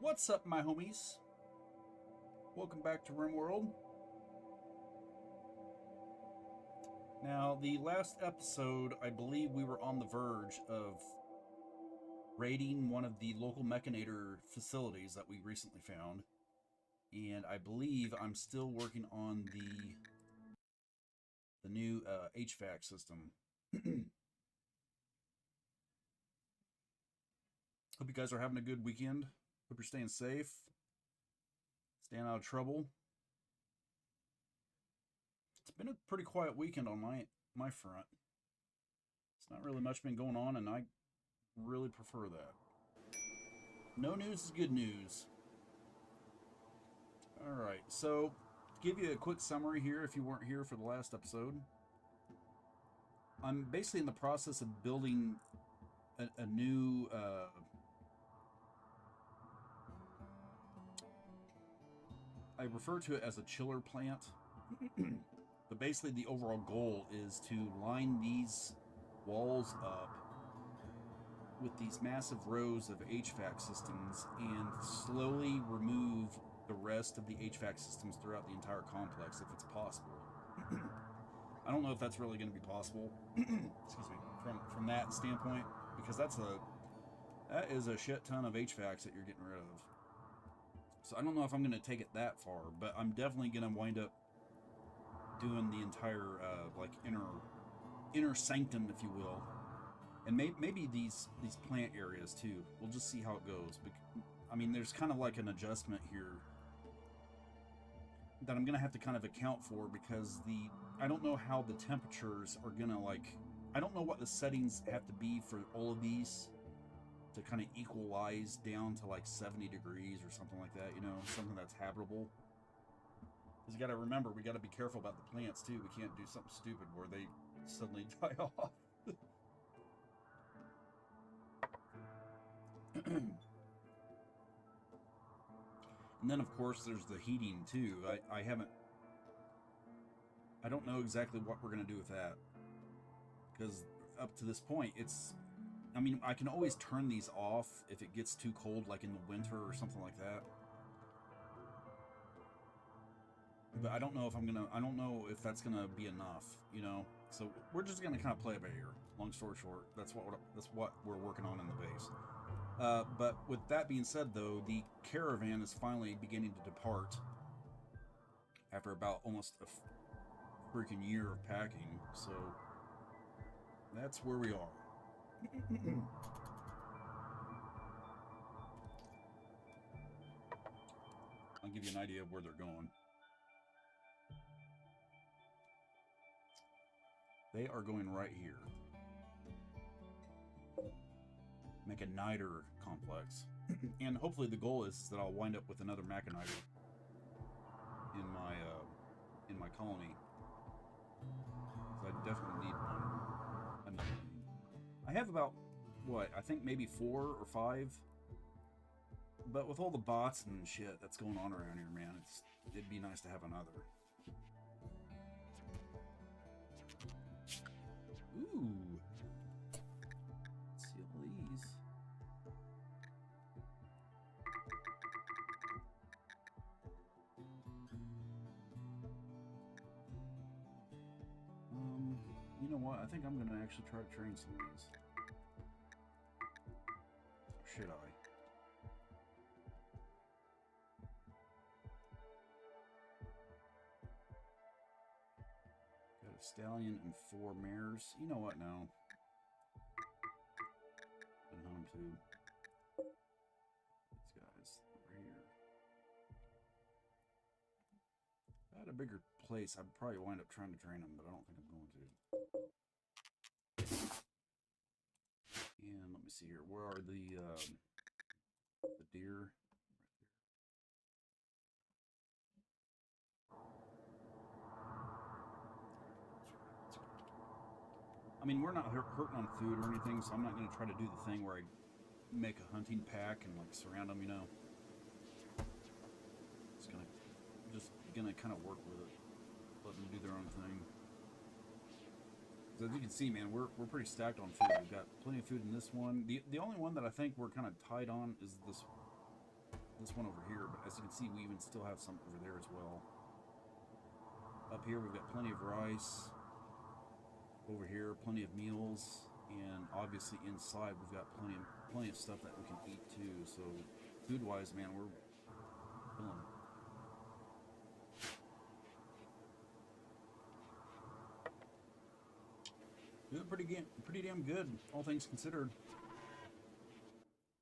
What's up, my homies? Welcome back to Rimworld. Now, the last episode, I believe we were on the verge of raiding one of the local Mechanitor facilities that we recently found. And I believe I'm still working on the new HVAC system. Hope you guys are having a good weekend. Hope you're staying safe, staying out of trouble. It's been a pretty quiet weekend on my front. It's not really much been going on, and I really prefer that. No news is good news. Alright, so to give you a quick summary here, if you weren't here for the last episode, I'm basically in the process of building a new I refer to it as a chiller plant. But basically the overall goal is to line these walls up with these massive rows of HVAC systems and slowly remove the rest of the HVAC systems throughout the entire complex if it's possible. I don't know if that's really going to be possible, excuse me, from that standpoint, because that is a shit ton of HVACs that you're getting rid of. So I don't know if I'm going to take it that far, but I'm definitely going to wind up doing the entire like inner sanctum, if you will, and maybe these plant areas too. We'll just see how it goes. I mean, there's kind of like an adjustment here that I'm gonna have to kind of account for, because I don't know how the temperatures are gonna, like, I don't know what the settings have to be for all of these to kind of equalize down to like 70 degrees or something like that, you know, something that's habitable. Because you got to remember, we got to be careful about the plants too. We can't do something stupid where they suddenly die off. And then, of course, there's the heating too. I don't know exactly what we're going to do with that. Because up to this point, I mean, I can always turn these off if it gets too cold, like in the winter or something like that. But I don't know if that's gonna be enough, you know. So we're just gonna kind of play it by ear. Long story short, that's what we're working on in the base. But with that being said, though, the caravan is finally beginning to depart after about almost a freaking year of packing. So that's where we are. I'll give you an idea of where they're going. They are going right here. Mechanitor complex. And hopefully the goal is that I'll wind up with another Mechanitor in my colony. Because I definitely need one. I have about, what, I think maybe 4 or 5. But with all the bots and shit that's going on around here, man, it'd be nice to have another. Ooh. Let's see all these. You know what? I think I'm gonna actually try to train some of these. Or should I? Got a stallion and 4 mares. You know what now? And hunt them too. These guys over here. If I had a bigger place, I'd probably wind up trying to train them, but I don't think I'm going to. And let me see here. Where are the deer? I mean, we're not hurting on food or anything, so I'm not going to try to do the thing where I make a hunting pack and like surround them, you know. Just gonna kind of work with it, let them do their own thing. As you can see, man, we're pretty stacked on food. We've got plenty of food in this one. The only one that I think we're kind of tight on is this this one over here, but as you can see, we even still have some over there as well. Up here, we've got plenty of rice. Over here, plenty of meals, and obviously inside, we've got plenty of stuff that we can eat too. So, food-wise, man, we're feeling doing pretty damn good, all things considered.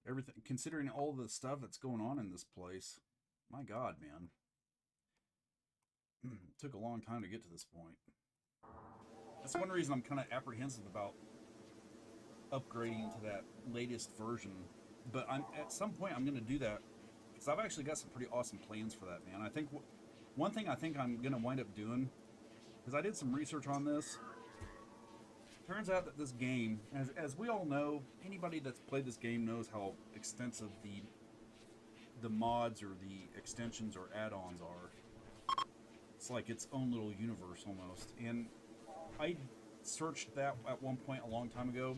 Everything, considering all the stuff that's going on in this place. My God, man. It took a long time to get to this point. That's one reason I'm kind of apprehensive about upgrading to that latest version. But at some point I'm going to do that because I've actually got some pretty awesome plans for that, man. I think one thing I think I'm going to wind up doing, because I did some research on this. Turns out that this game, as we all know, anybody that's played this game knows how extensive the mods or the extensions or add-ons are. It's like its own little universe almost. And I searched that at one point a long time ago,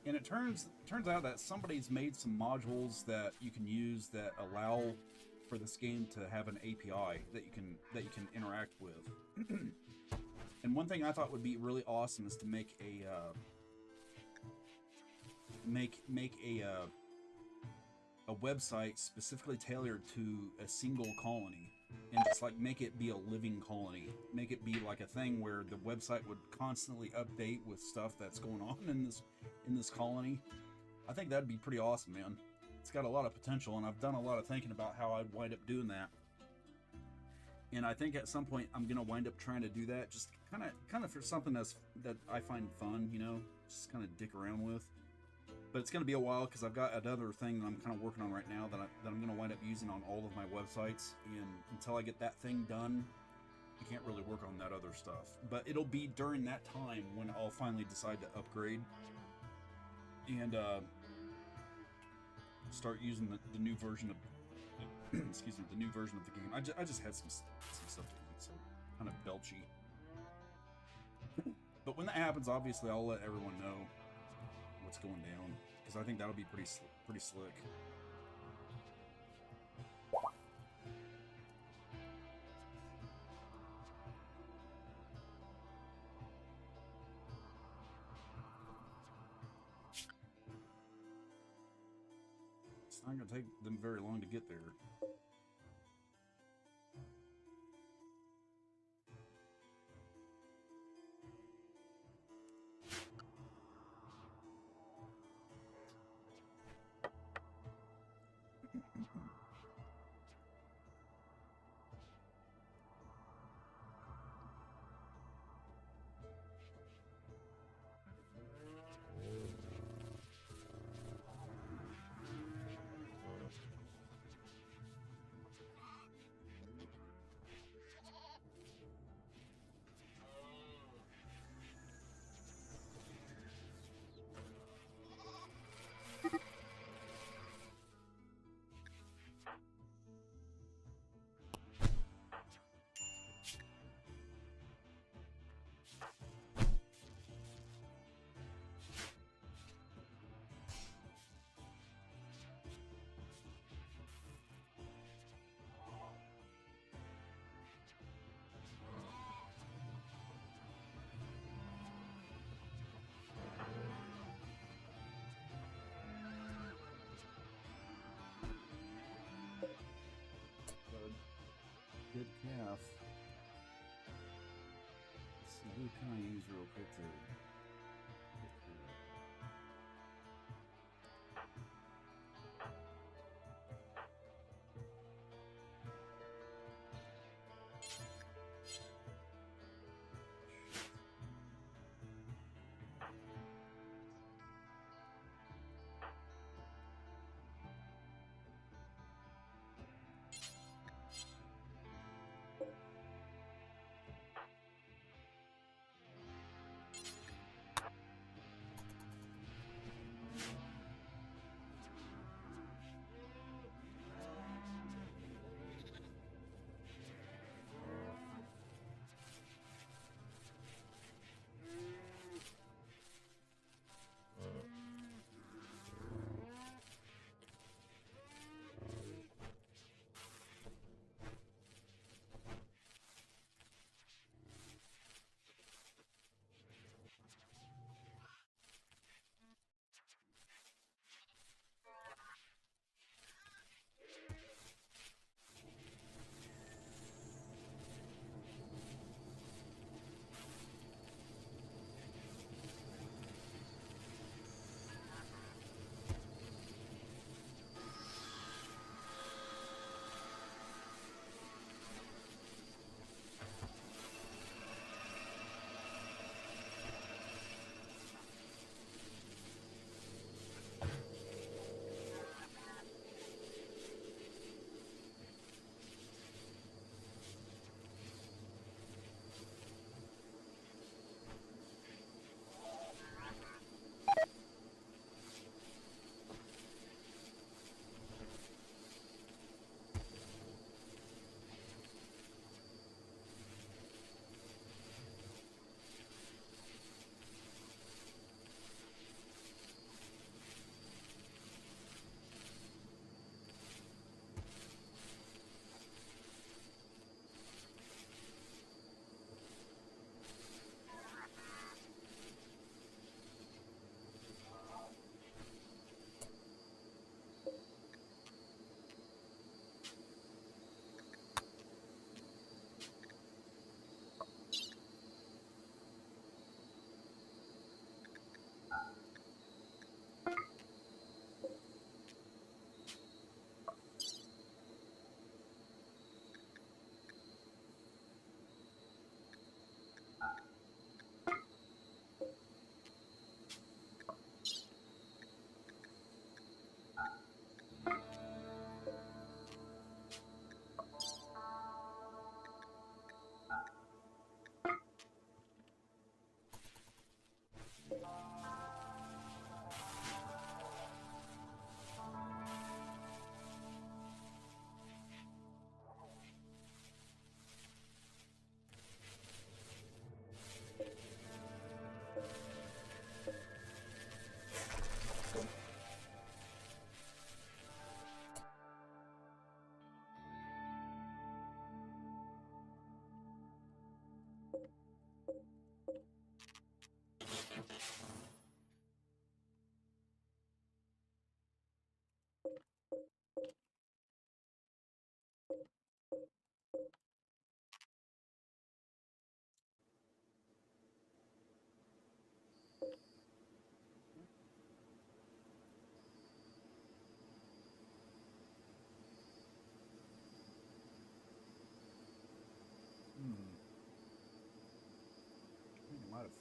and it turns out that somebody's made some modules that you can use that allow for this game to have an API that you can interact with. And one thing I thought would be really awesome is to make a website specifically tailored to a single colony, and just like make it be a living colony, make it be like a thing where the website would constantly update with stuff that's going on in this colony. I think that'd be pretty awesome, man. It's got a lot of potential, and I've done a lot of thinking about how I'd wind up doing that. And I think at some point I'm gonna wind up trying to do that, just kind of for something that I find fun, you know, just kind of dick around with. But it's gonna be a while because I've got another thing that I'm kind of working on right now that I'm gonna wind up using on all of my websites. And until I get that thing done, I can't really work on that other stuff. But it'll be during that time when I'll finally decide to upgrade and start using the new version of excuse me, the new version of the game. I just had some stuff to eat, so kind of belchy. But when that happens, obviously I'll let everyone know what's going down, because I think that'll be pretty slick. It's not going to take them very long to get there. Good calf. Let's see, who can I use real quick to get through that?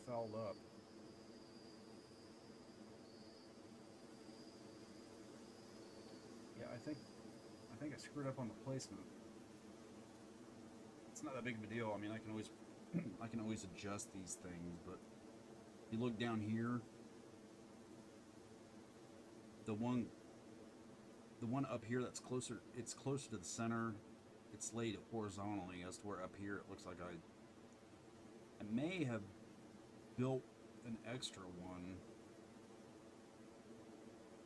fouled up. Yeah, I think I screwed up on the placement. It's not that big of a deal. I mean, I can always I can always adjust these things, but you look down here, the one up here that's closer, it's closer to the center. It's laid horizontally as to where up here it looks like I may have built an extra one.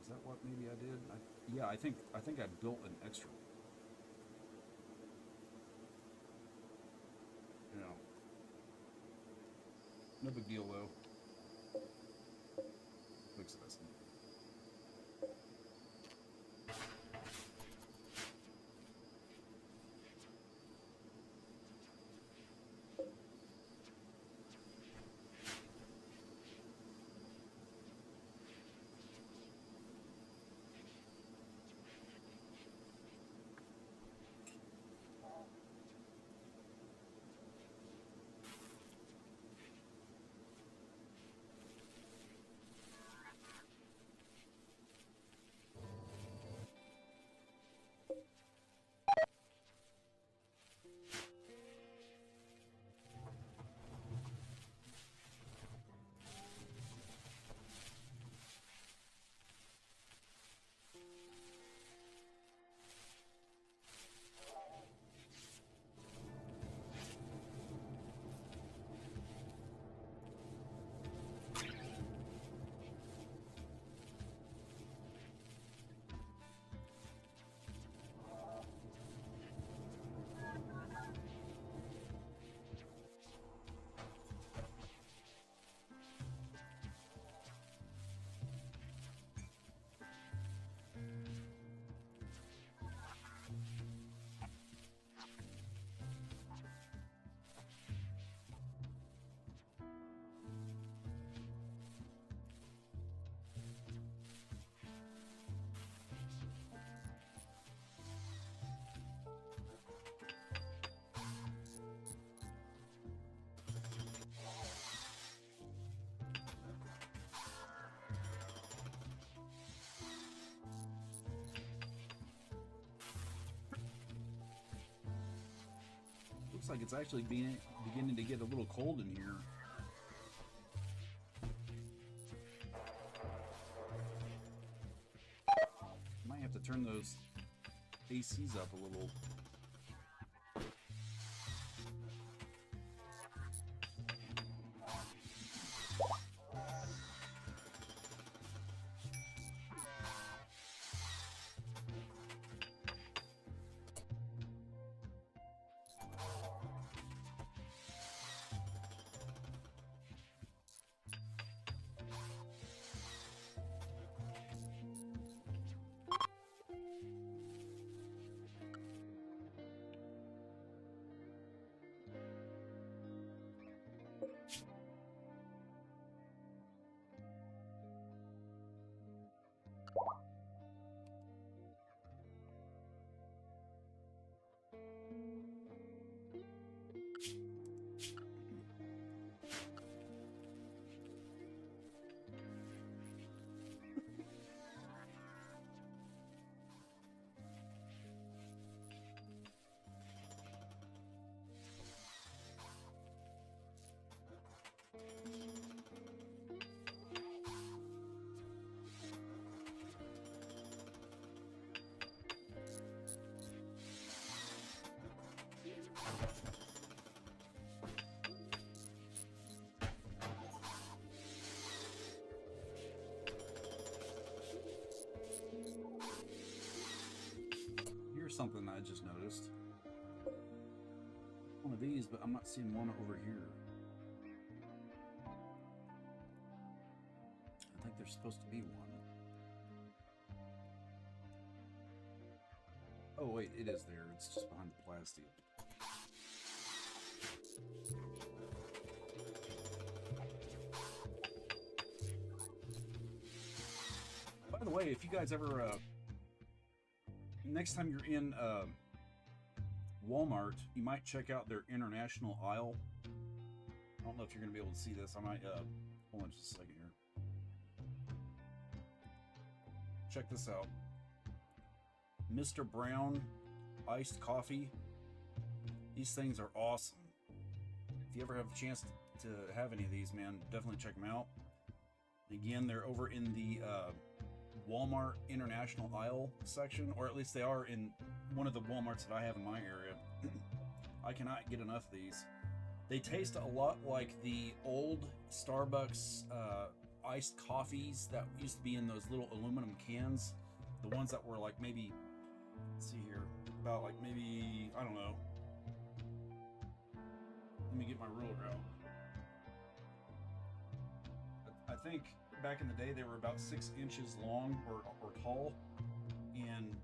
Is that what maybe I did? Yeah, I think I built an extra one. You know, no big deal though. Fix this. Looks like it's actually beginning to get a little cold in here. Might have to turn those ACs up a little. Here's something I just noticed. One of these, but I'm not seeing one over here. I think there's supposed to be one. Oh wait, it is there. It's just behind the plastic. By the way, if you guys ever next time you're in Walmart, you might check out their international aisle. I don't know if you're going to be able to see this. I might, hold on just a second here. Check this out. Mr. Brown iced coffee. These things are awesome. If you ever have a chance to have any of these, man, definitely check them out. Again, they're over in the Walmart International Aisle section, or at least they are in one of the Walmarts that I have in my area. I cannot get enough of these. They taste a lot like the old Starbucks iced coffees that used to be in those little aluminum cans. The ones that were like maybe, let's see here, about like maybe, I don't know. Let me get my ruler out. I think back in the day they were about 6 inches long or tall, and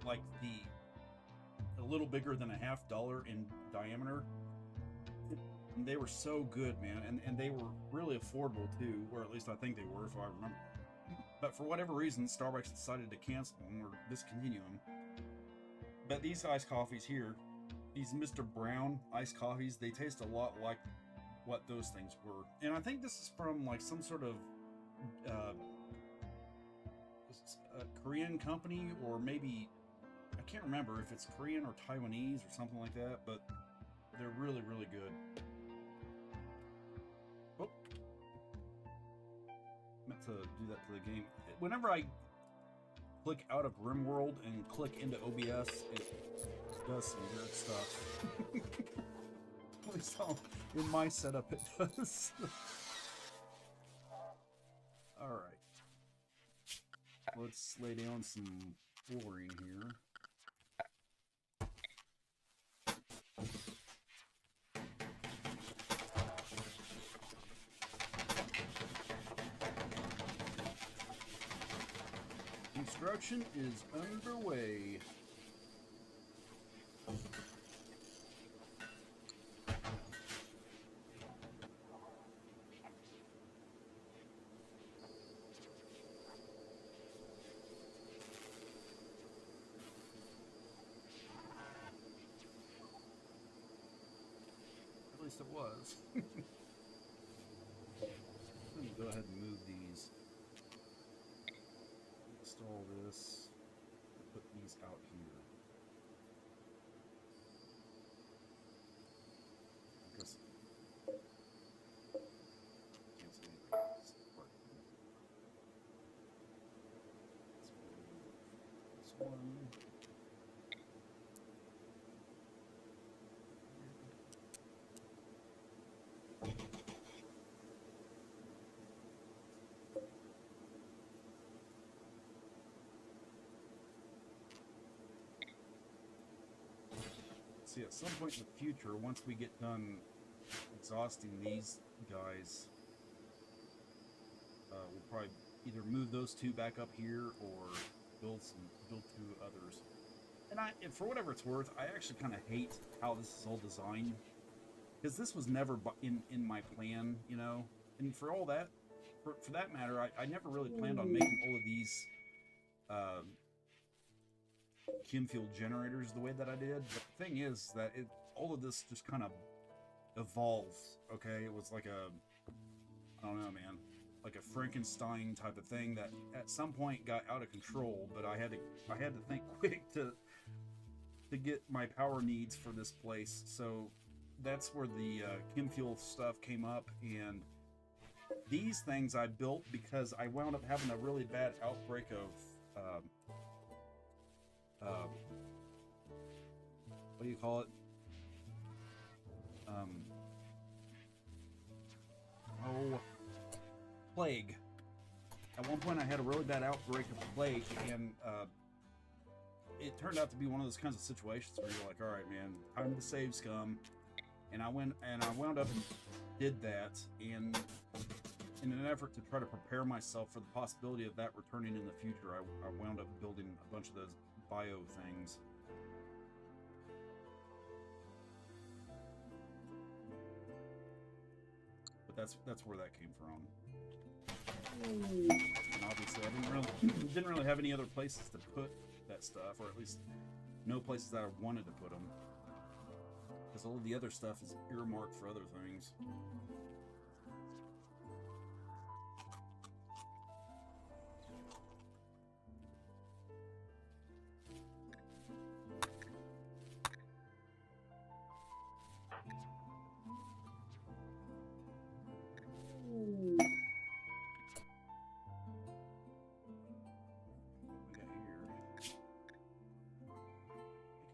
like a little bigger than $1/2 in diameter. And they were so good, man, and they were really affordable too, or at least I think they were, if I remember. But for whatever reason, Starbucks decided to cancel them or discontinue them. But these iced coffees here, these Mr. Brown iced coffees, they taste a lot like what those things were. And I think this is from like some sort of a Korean company, or maybe, I can't remember if it's Korean or Taiwanese or something like that, but they're really, really good. Oh. Meant to do that to the game. Whenever I click out of Rimworld and click into OBS, it does some weird stuff. At least in my setup it does. Alright. Let's lay down some flooring here. Construction is underway. At least it was. Let me go ahead and move these. Install this. Put these out here. I guess. Can't see anything else. This one. See, at some point in the future, once we get done exhausting these guys, we'll probably either move those two back up here or build two others. And for whatever it's worth, I actually kind of hate how this is all designed, because this was never in my plan, you know. And for all that, for that matter, I never really planned on making all of these chem fuel generators the way that I did. But the thing is that all of this just kind of evolved. Okay, it was like I don't know, man, like a Frankenstein type of thing that at some point got out of control. But I had to think quick to get my power needs for this place. So that's where the chem fuel stuff came up. And these things I built because I wound up having a really bad outbreak of what do you call it? Plague. At one point I had a really bad outbreak of plague, and it turned out to be one of those kinds of situations where you're like, all right, man, time to save scum. And I wound up and did that, and in an effort to try to prepare myself for the possibility of that returning in the future, I wound up building a bunch of those bio things. But that's where that came from. And obviously I didn't really have any other places to put that stuff, or at least no places that I wanted to put them. because all of the other stuff is earmarked for other things.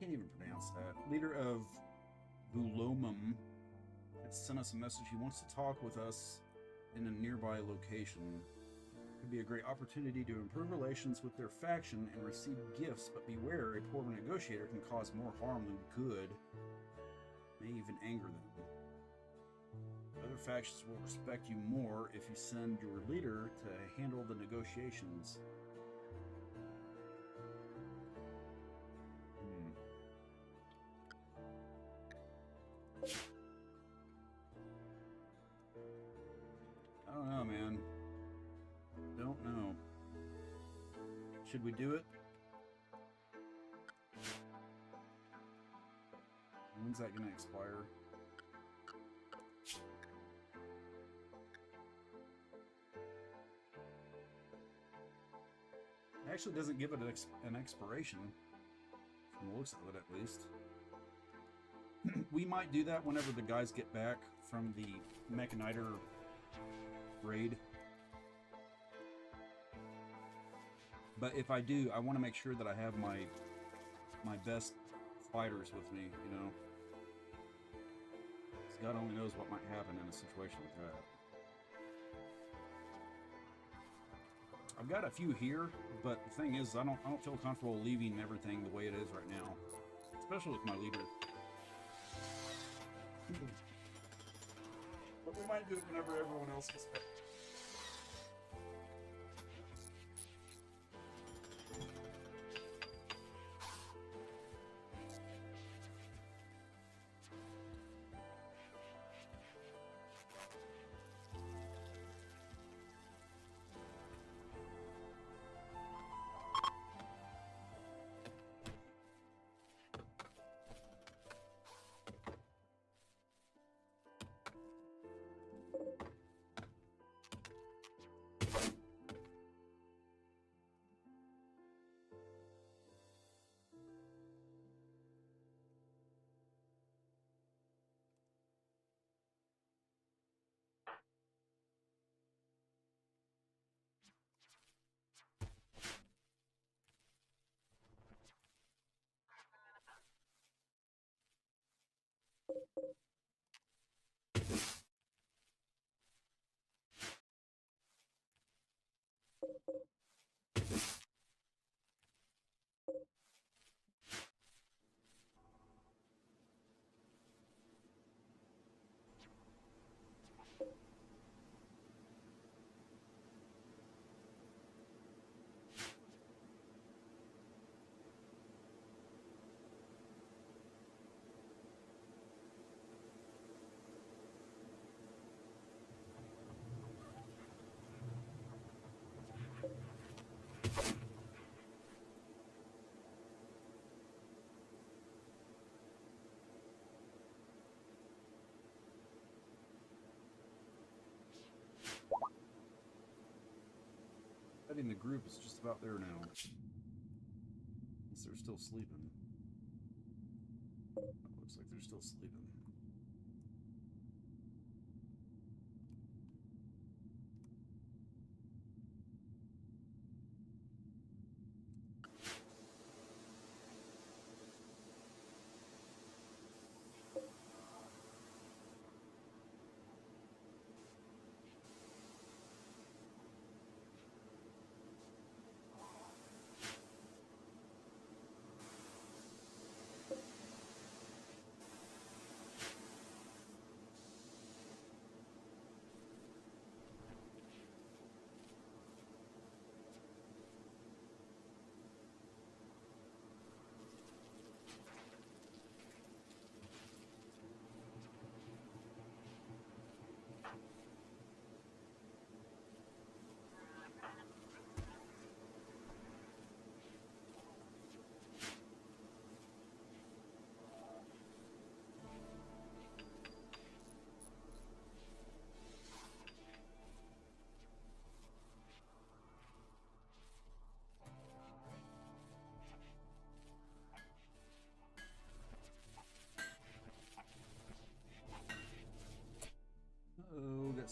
Can't even pronounce that. Leader of Bulomum had sent us a message. He wants to talk with us in a nearby location. Could be a great opportunity to improve relations with their faction and receive gifts, but beware, a poor negotiator can cause more harm than good. May even anger them. Other factions will respect you more if you send your leader to handle the negotiations. I don't know, man. Don't know. Should we do it? When's that gonna expire? It actually doesn't give it an expiration, from the looks of it at least. We might do that whenever the guys get back from the Mechanitor raid. But if I do, I want to make sure that I have my best fighters with me, you know. Because God only knows what might happen in a situation like that. I've got a few here, but the thing is, I don't feel comfortable leaving everything the way it is right now, especially with my leader. But we might do it whenever everyone else gets back. I think the group is just about there now. Unless they're still sleeping. Looks like they're still sleeping.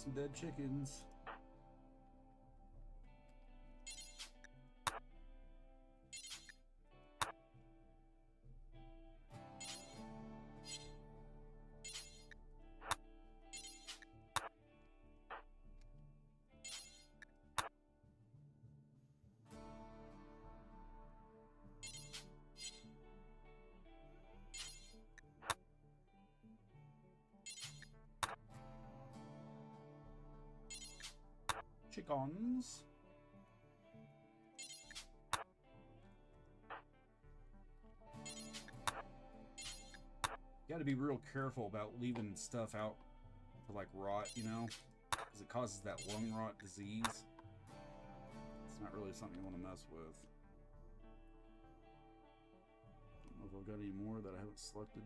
Some dead chickens. Chickens. You gotta be real careful about leaving stuff out to like rot, you know, because it causes that lung rot disease. It's not really something you want to mess with. I don't know if I've got any more that I haven't selected.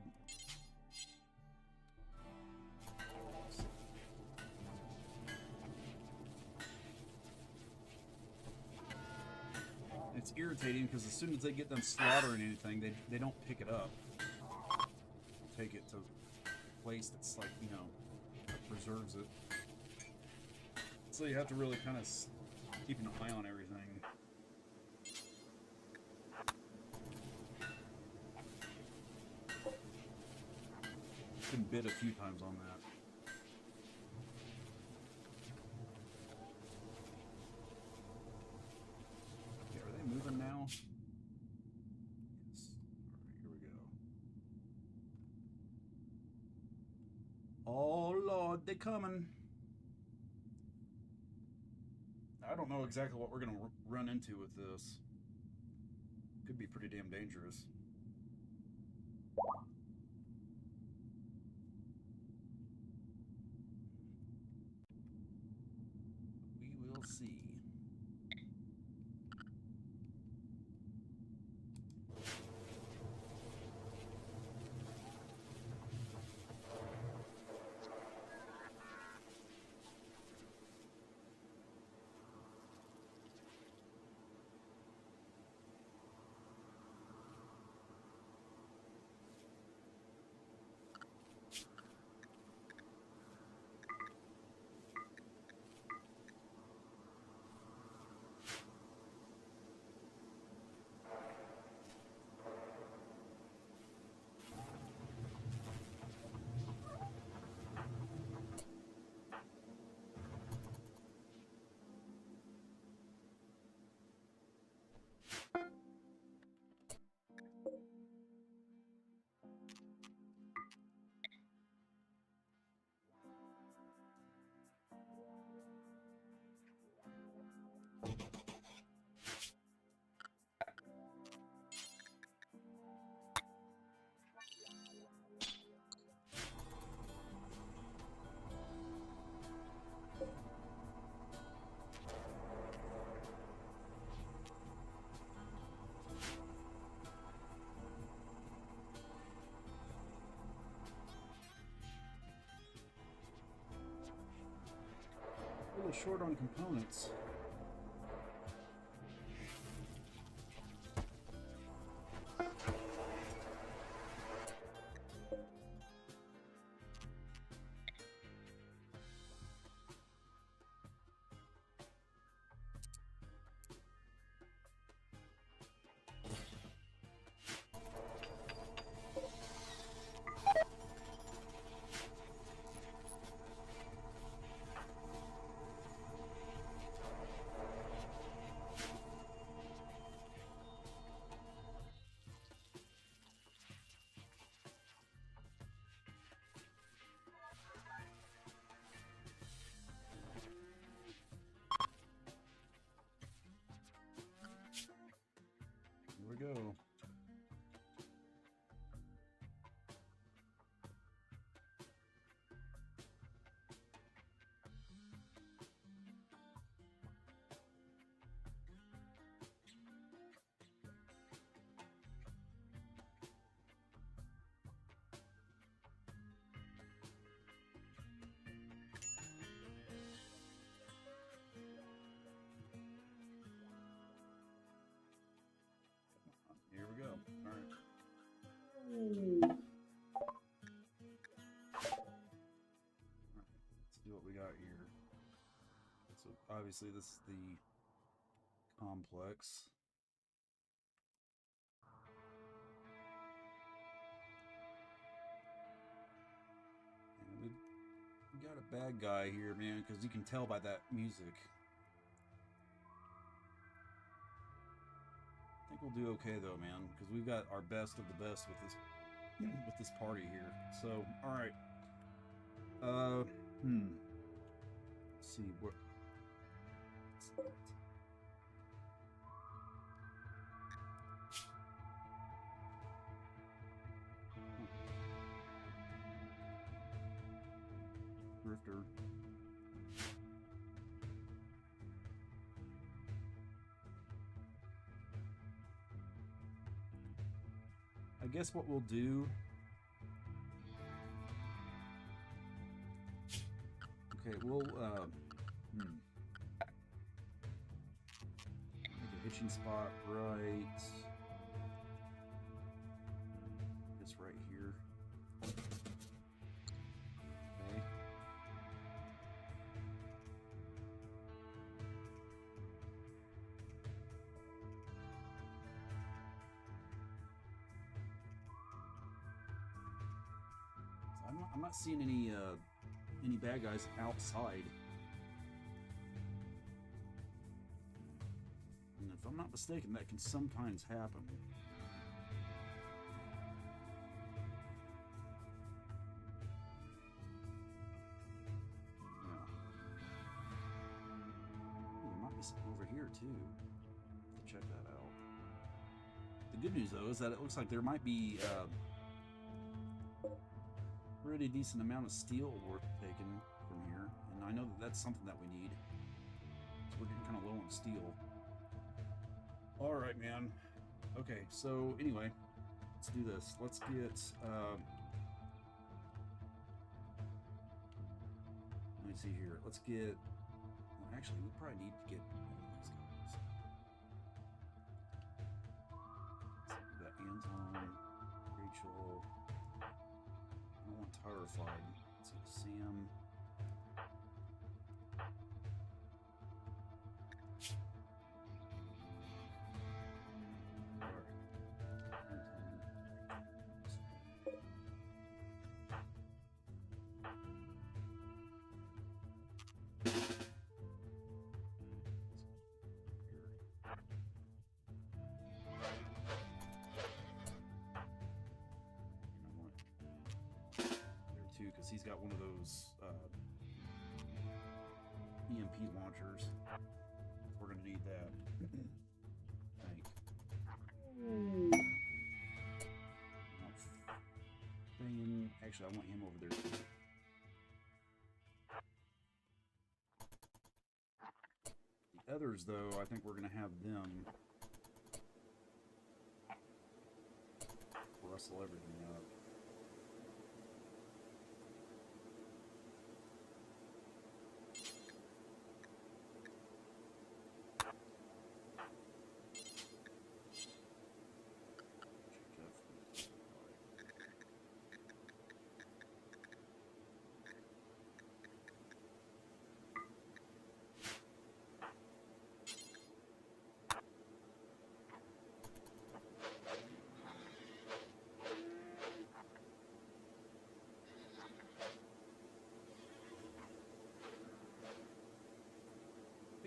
It's irritating because as soon as they get done slaughtering anything, they don't pick it up. Take it to a place that's like, you know, that preserves it. So you have to really kind of keep an eye on everything. Been bit a few times on that. Okay, are they moving now? Yes. Alright, here we go. Oh Lord, they're coming. I don't know exactly what we're going to run into with this. Could be pretty damn dangerous. We will see. A little short on components. Here we go. Here we go. All right. All right. Let's see what we got here. obviously this is the complex. And we got a bad guy here, man, because you can tell by that music. I think we'll do okay though, man, because we've got our best of the best with this party here. So, all right. Let's see what. Drifter. I guess what we'll do. Okay, we'll make a hitching spot right. This right here. Okay. So I'm not seeing any bad guys outside. And if I'm not mistaken, that can sometimes happen. Yeah. Ooh, there might be something over here too. Let's check that out. The good news though is that it looks like there might be pretty decent amount of steel worth taking from here, and I know that that's something that we need. So we're getting kind of low on steel. All right, man. Okay, so anyway, let's do this. Let's get. Let me see here. Let's get. Well, actually, we probably need to get one of these guys. So we got Anton, Rachel. I don't want terrified. Let's see, Sam. Because he's got one of those EMP launchers. We're gonna need that. Actually, I want him over there too. The others, though, I think we're gonna have them rustle everything up.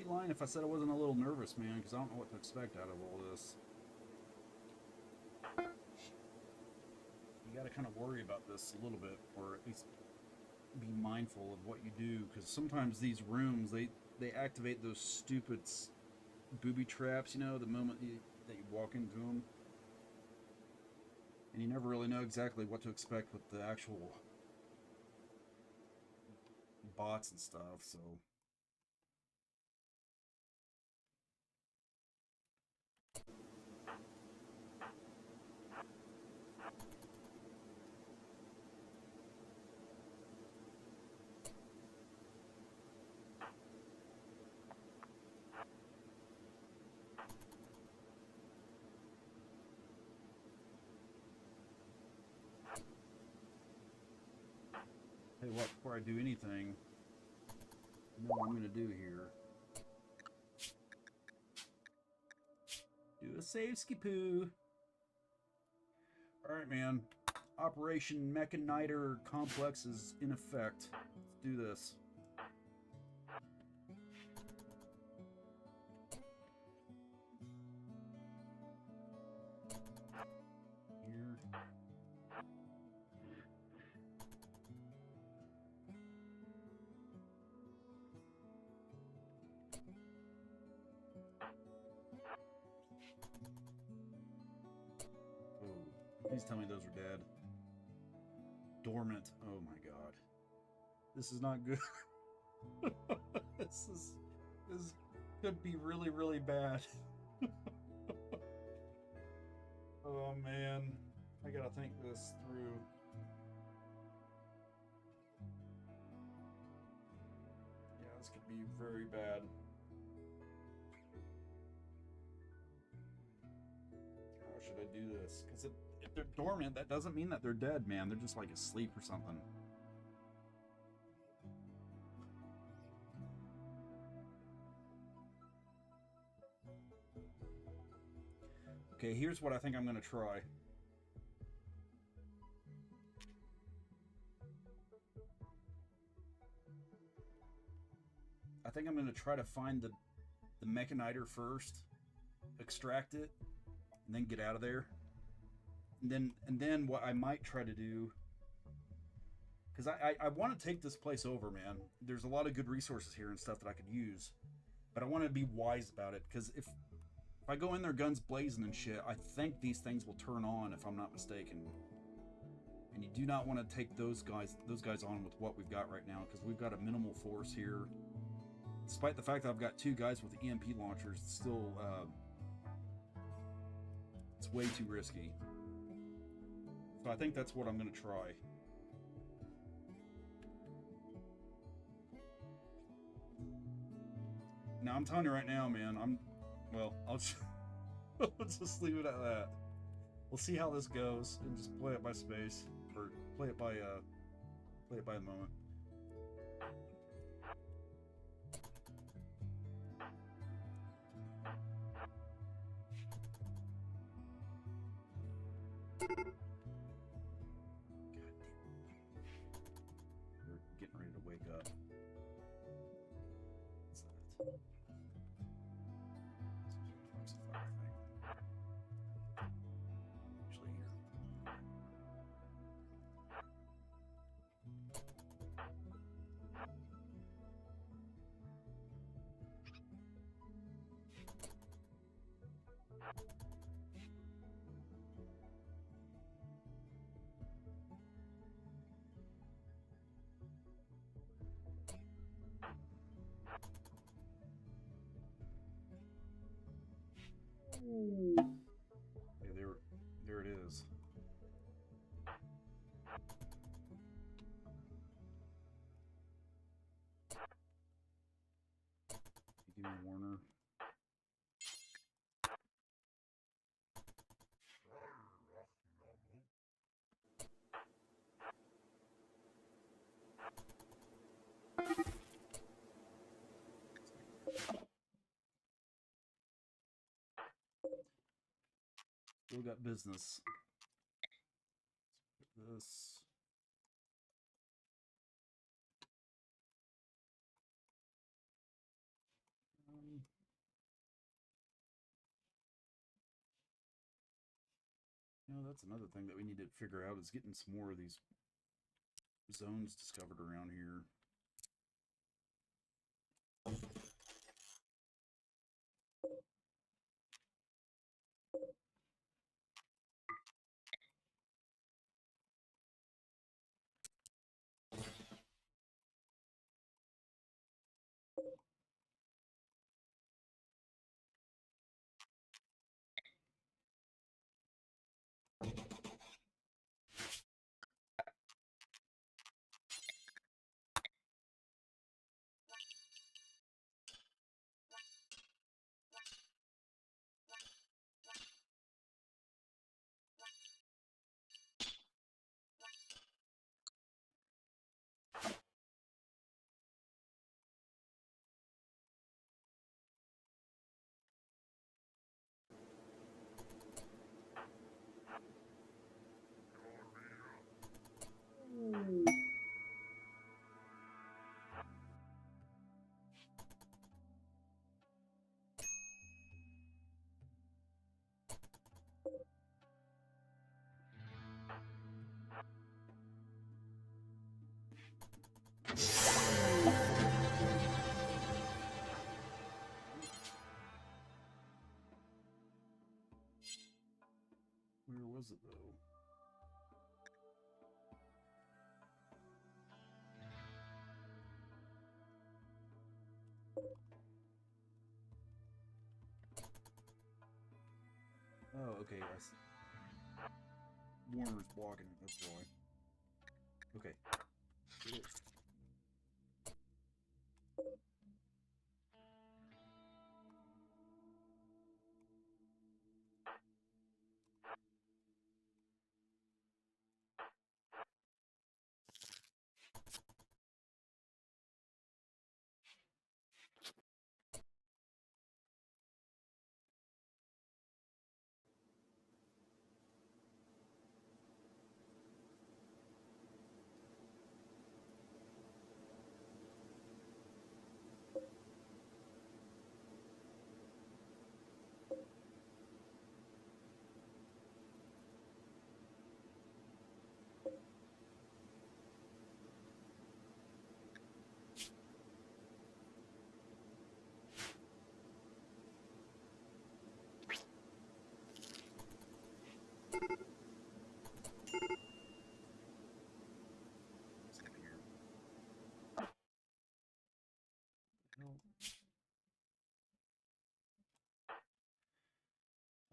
Lying if I said I wasn't a little nervous, man, because I don't know what to expect out of all this. You got to kind of worry about this a little bit, or at least be mindful of what you do, because sometimes these rooms they activate those stupid booby traps, you know, the moment that you walk into them, and you never really know exactly what to expect with the actual bots and stuff. So. Hey, what, before I do anything, you know what I'm going to do here. Gonna save Skipoo. Alright, man. Operation Mechanitor complex is in effect. Let's do this. Here. Oh, please tell me those are dead. Dormant. Oh my god. This is not good. This could be really, really bad. Oh man. I gotta think this through. Yeah, this could be very bad. How should I do this? Because if they're dormant, that doesn't mean that they're dead, man. They're just like asleep or something. Okay, here's what I think I'm going to try. I think I'm going to try to find the Mechanitor first, extract it, and then get out of there. And then what I might try to do, because I want to take this place over, man. There's a lot of good resources here and stuff that I could use, but I want to be wise about it, because if I go in there guns blazing and shit, I think these things will turn on, if I'm not mistaken. And you do not want to take those guys on with what we've got right now, because we've got a minimal force here. Despite the fact that I've got 2 guys with EMP launchers, it's still it's way too risky. So I think that's what I'm going to try. Now I'm telling you right now, man, I'll just leave it at that. We'll see how this goes and just play it by space, or play it by the moment. God damn. We're getting ready to wake up. What's that? Actually here. Yeah, there it is. Give me a Warner. Still got business. Let's put this. You know, that's another thing that we need to figure out, is getting some more of these zones discovered around here. Where was it though? Oh, okay. Warner's blocking it, that's why. Okay. It is.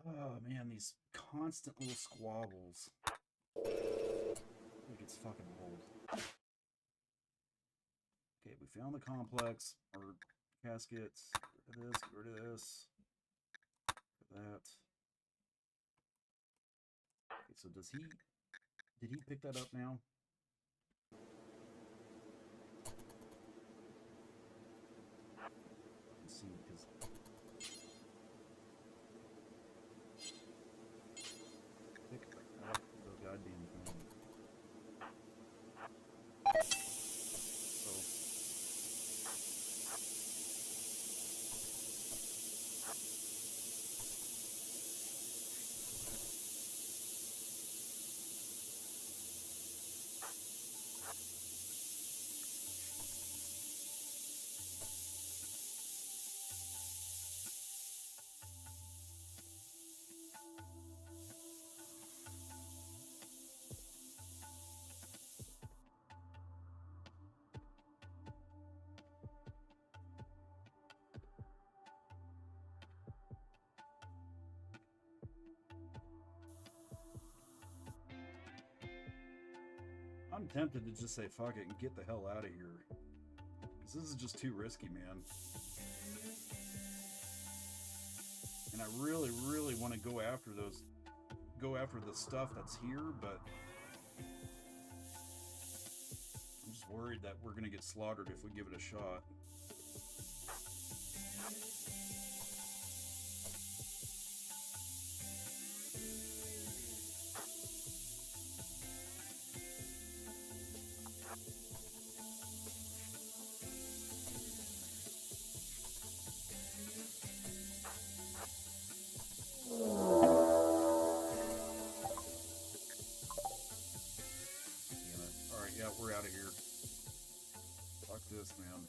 Oh man, these constant little squabbles. It gets fucking old. Okay, we found the complex, or caskets. Get rid of this, get rid of this. Get that. Okay, so did he pick that up now? Let's see, because pick up the goddamn thing. I'm tempted to just say fuck it and get the hell out of here. Because this is just too risky, man. And I really, really want to go after the stuff that's here, but I'm just worried that we're going to get slaughtered if we give it a shot. We're out of here. Fuck this, man.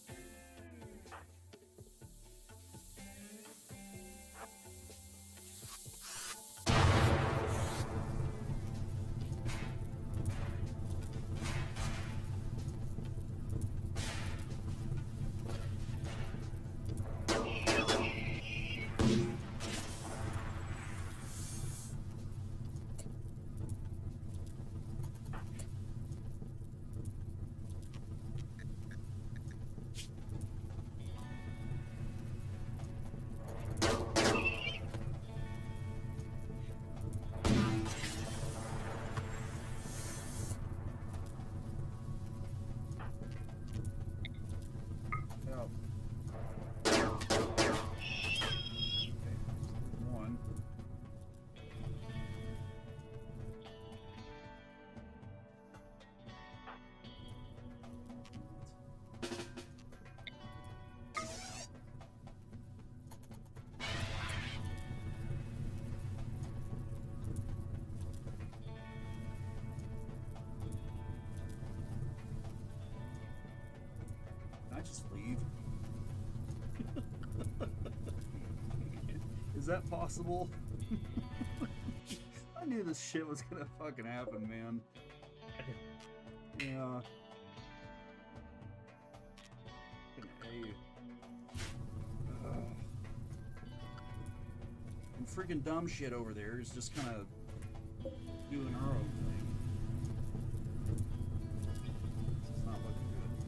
that possible? I knew this shit was gonna fucking happen, man. Yeah. Fucking A. And freaking dumb shit over there is just kind of doing her own thing. It's not looking good.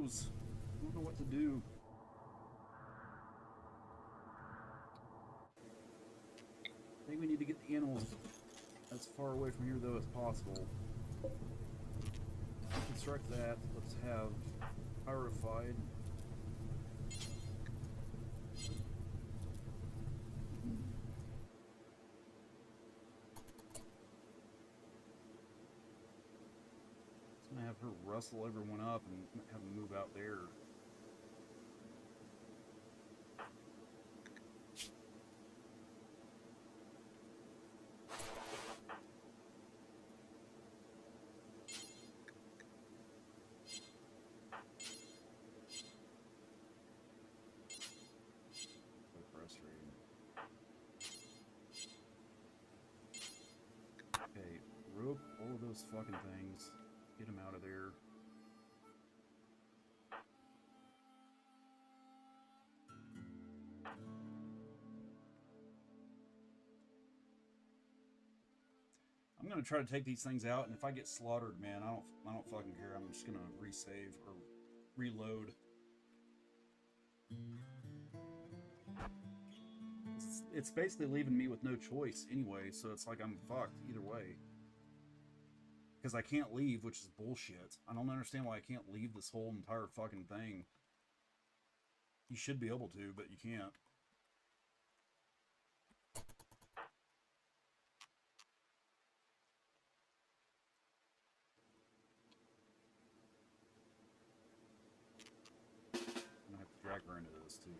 knows? I don't know what to do. I think we need to get the animals as far away from here, though, as possible. Construct that. Let's have pyrified. It's gonna have her rustle everyone up and have them move out there. Okay, rope all of those fucking things. Get them out of there. I'm gonna try to take these things out, and if I get slaughtered, man, I don't fucking care. I'm just gonna resave or reload. It's basically leaving me with no choice anyway, so it's like I'm fucked either way. Because I can't leave, which is bullshit. I don't understand why I can't leave this whole entire fucking thing. You should be able to, but you can't. I'm gonna have to drag her into this too.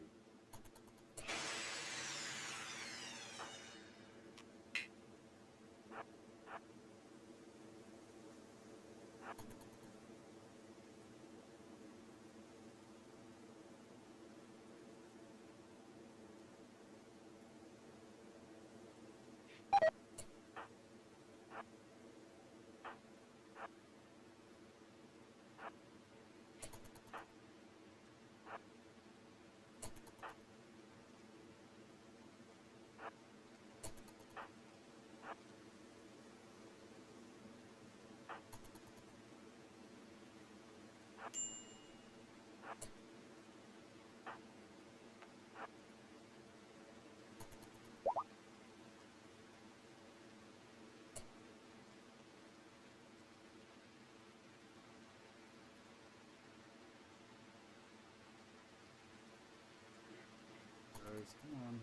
Guys, come on.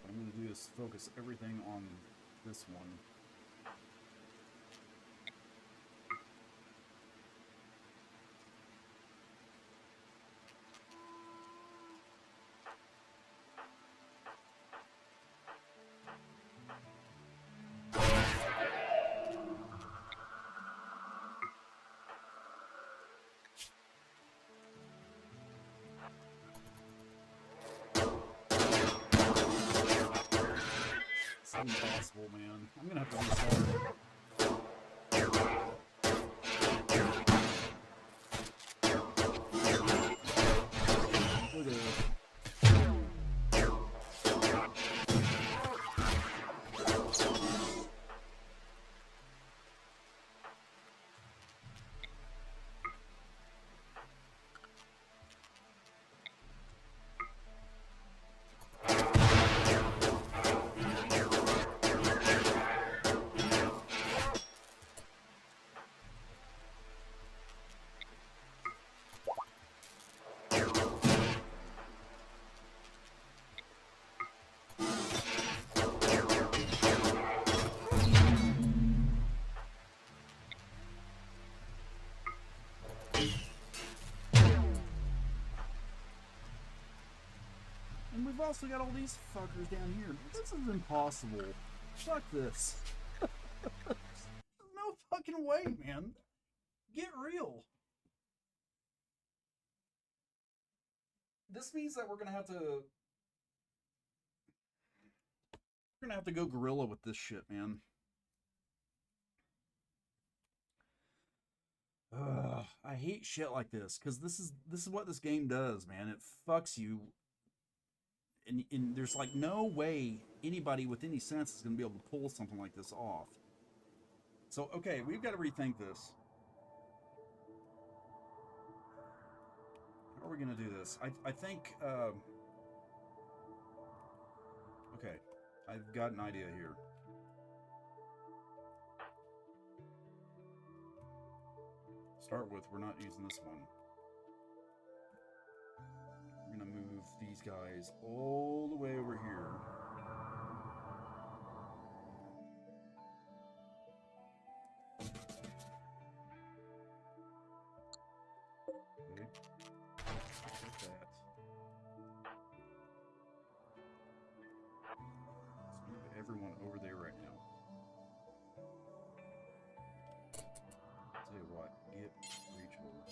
What I'm going to do is focus everything on this one. It's impossible, man. I'm going to have to restart. Look at this. And we've also got all these fuckers down here. This is impossible. Fuck this. There's no fucking way, man. Get real. This means that we're gonna have to go gorilla with this shit, man. Ugh, I hate shit like this because this is what this game does, man. It fucks you, and there's like no way anybody with any sense is going to be able to pull something like this off. So okay, we've got to rethink this. How are we going to do this? I think. Okay, I've got an idea here. Start with, we're not using this one. We're gonna move these guys all the way over here. Okay. Like that. Let's move everyone over there right now. Tell you what, get reach over.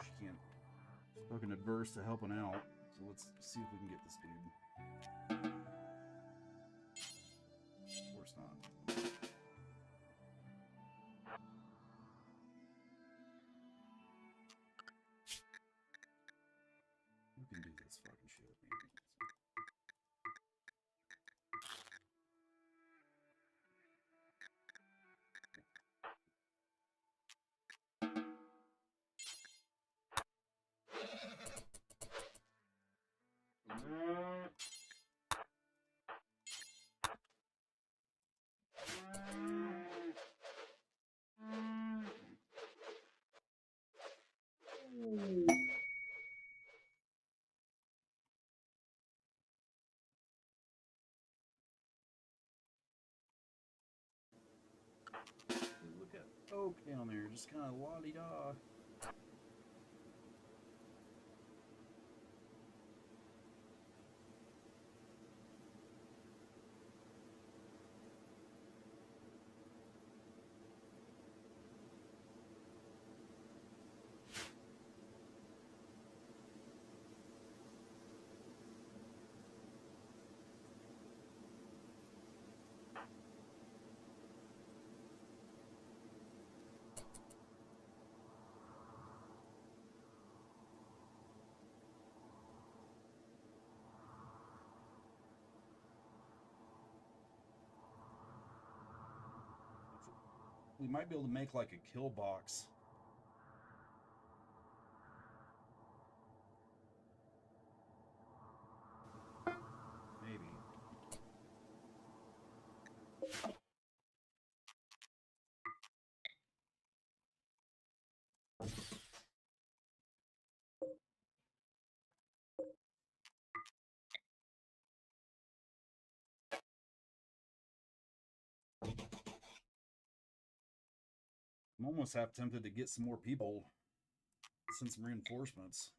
She can't. She's fucking adverse to helping out. So let's see if we can get this dude. Of course not. Who can do this fucking shit, man? Look at Oak down there, just kind of la-di-da. We might be able to make like a kill box. Maybe. I'm almost half tempted to get some more people, send some reinforcements.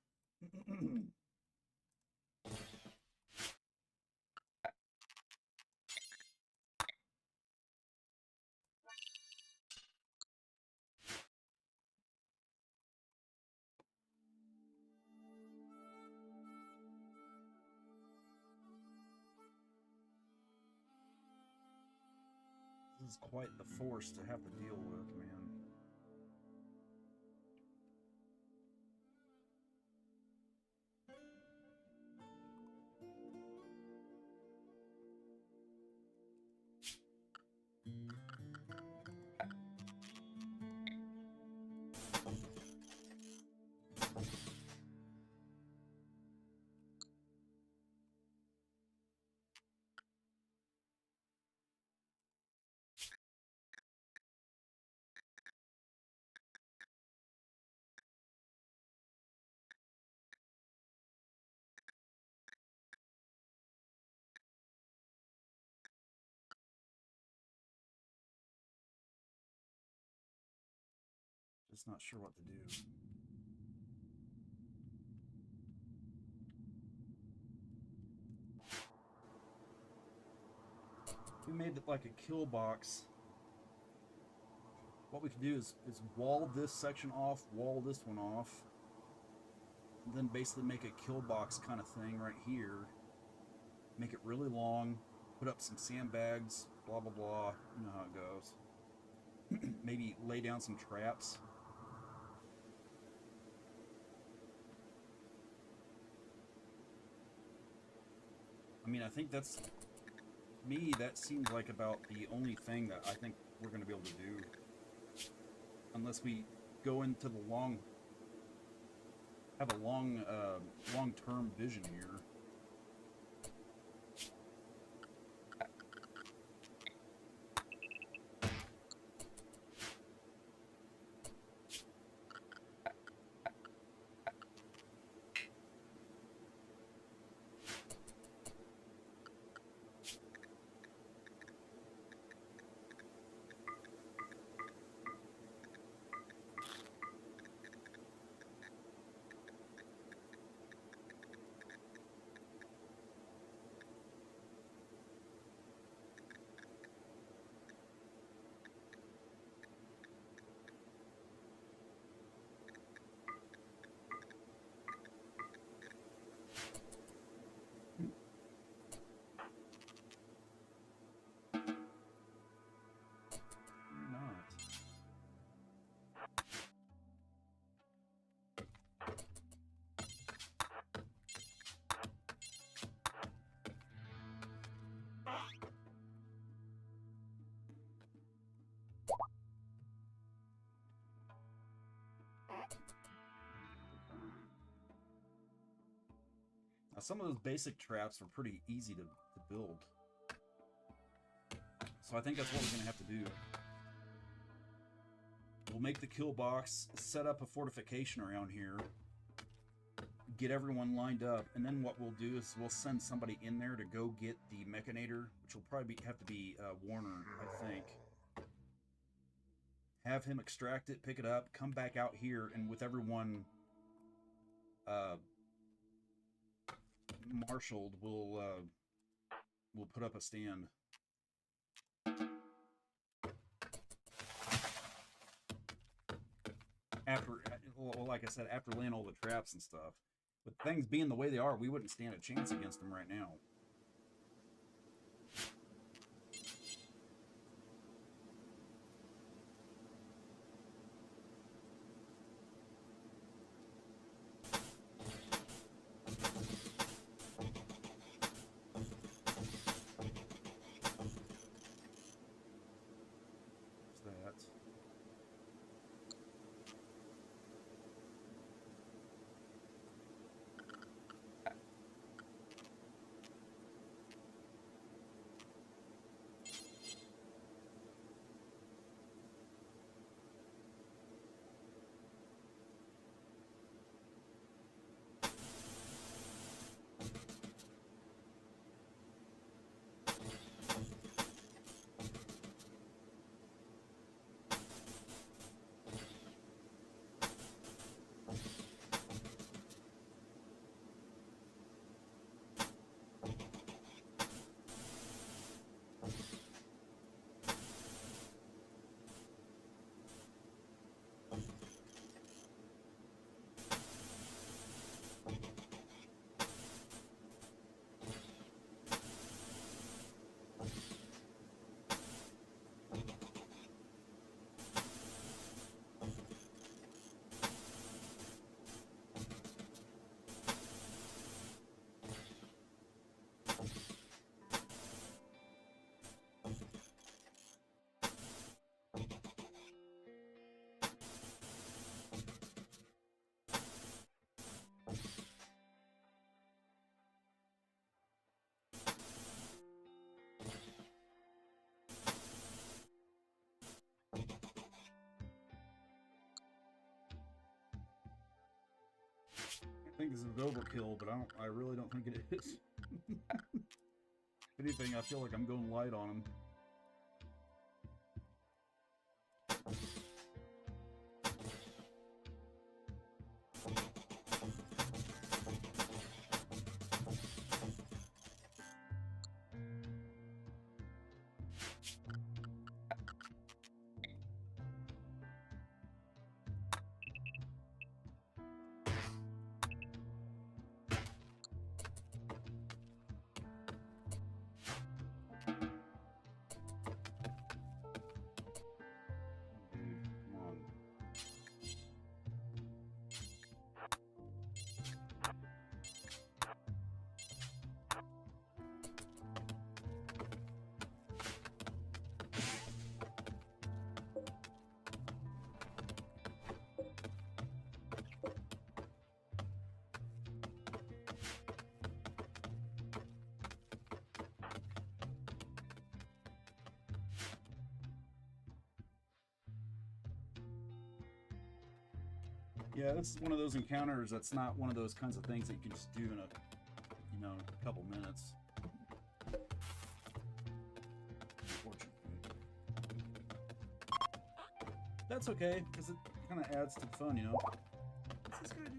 This is quite the force to have to deal with, man. Just not sure what to do. If we made it like a kill box, what we could do is wall this section off, wall this one off, and then basically make a kill box kind of thing right here. Make it really long, put up some sandbags, blah, blah, blah. You know how it goes. Maybe lay down some traps. I mean, I think that's, to me, that seems like about the only thing that I think we're going to be able to do. Unless we go into the have a long-term vision here. Now, some of those basic traps are pretty easy to build. So I think that's what we're going to have to do. We'll make the kill box, set up a fortification around here, get everyone lined up, and then what we'll do is we'll send somebody in there to go get the Mechanitor, which will probably have to be Warner, I think. Have him extract it, pick it up, come back out here, and with everyone marshaled, we'll put up a stand. After, well, like I said, after laying all the traps and stuff. But things being the way they are, we wouldn't stand a chance against them right now. I think this is overkill, but I really don't think it is. If anything, I feel like I'm going light on him. Yeah, this is one of those encounters that's not one of those kinds of things that you can just do in a, a couple minutes. Unfortunately. That's okay, because it kind of adds to the fun, you know? What's this guy doing?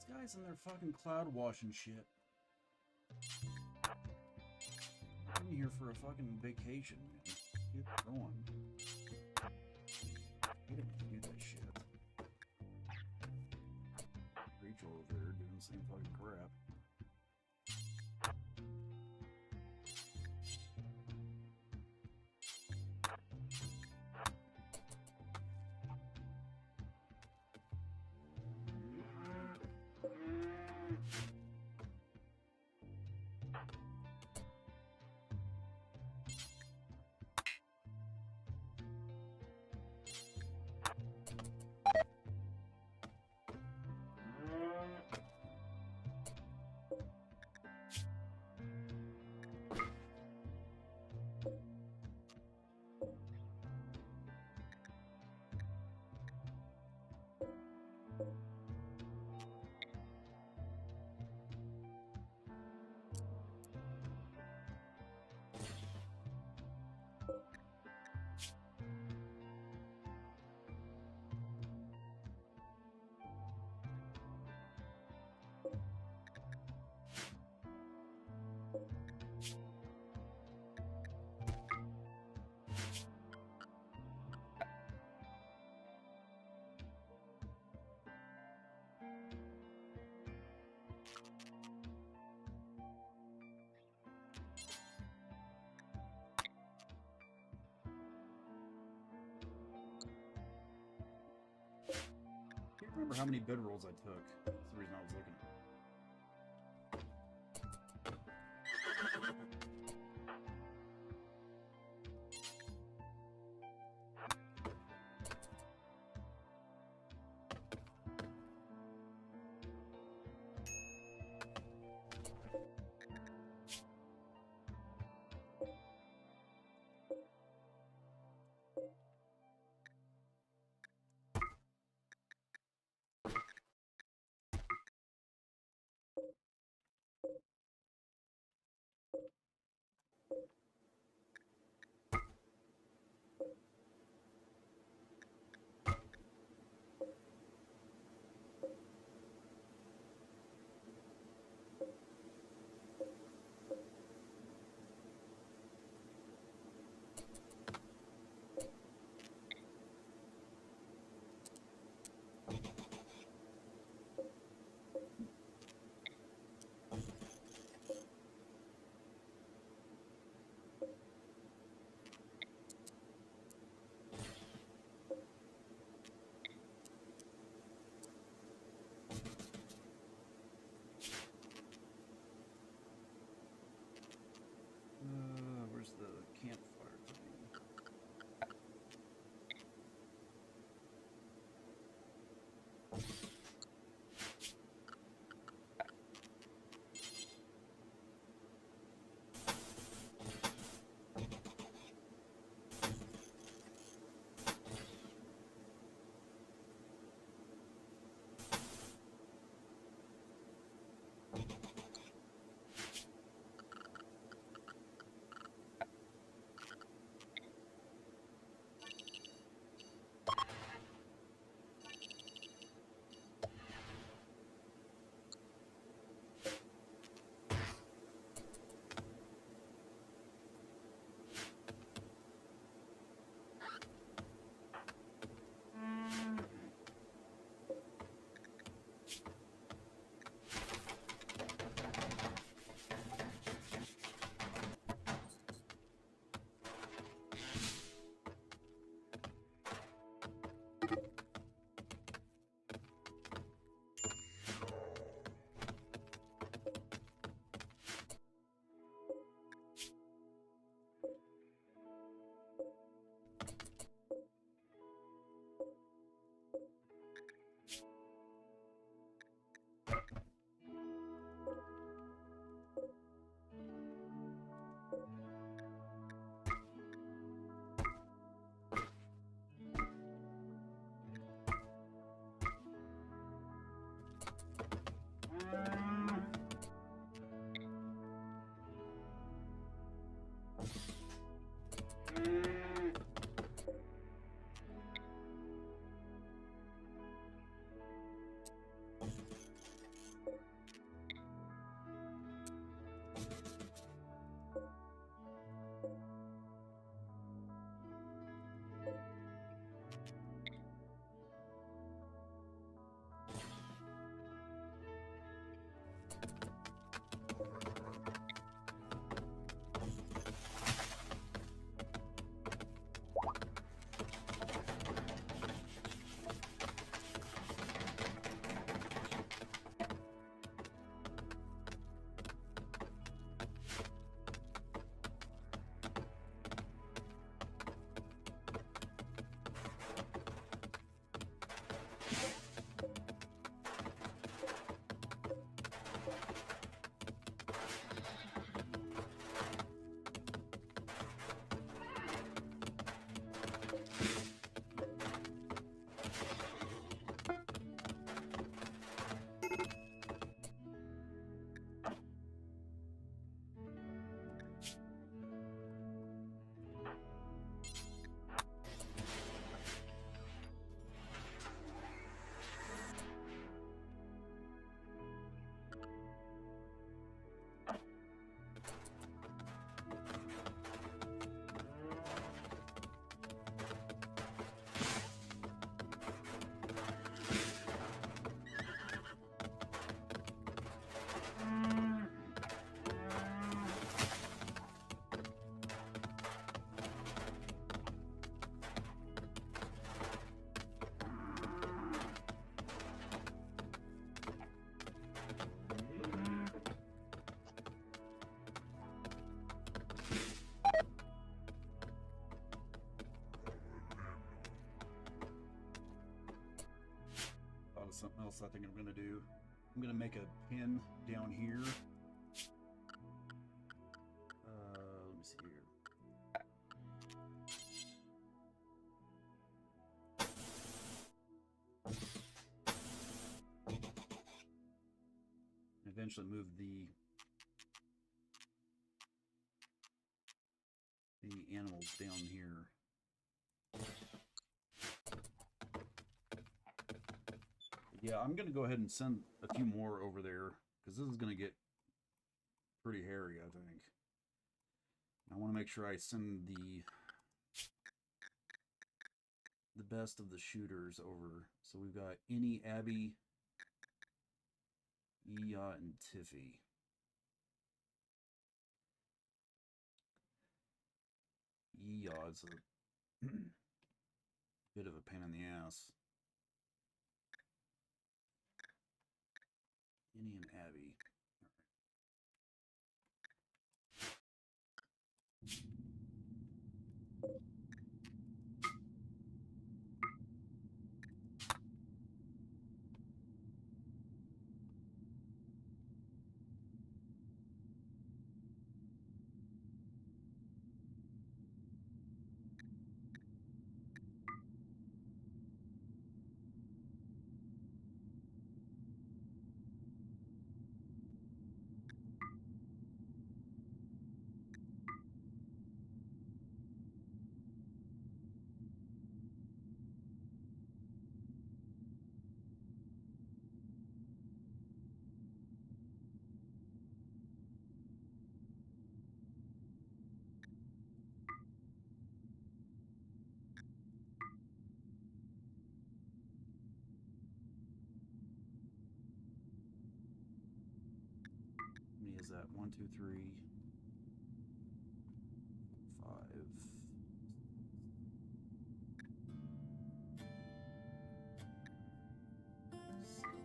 Guys in their fucking cloud washing shit. I'm here for a fucking vacation, man. Get going. You didn't do that shit. Rachel over there doing the same fucking crap. I can't remember how many bed rolls I took. That's the reason I was looking at it. else I think I'm going to do. I'm going to make a pin down here. Let me see here. Eventually move the animals down here. Yeah, I'm going to go ahead and send a few more over there because this is going to get pretty hairy, I think. I want to make sure I send the best of the shooters over. So we've got Innie, Abby, Iya, and Tiffy. Iya is a bit of a pain in the ass. Innie and Abby. Is that 1, 2, 3, 5, 7.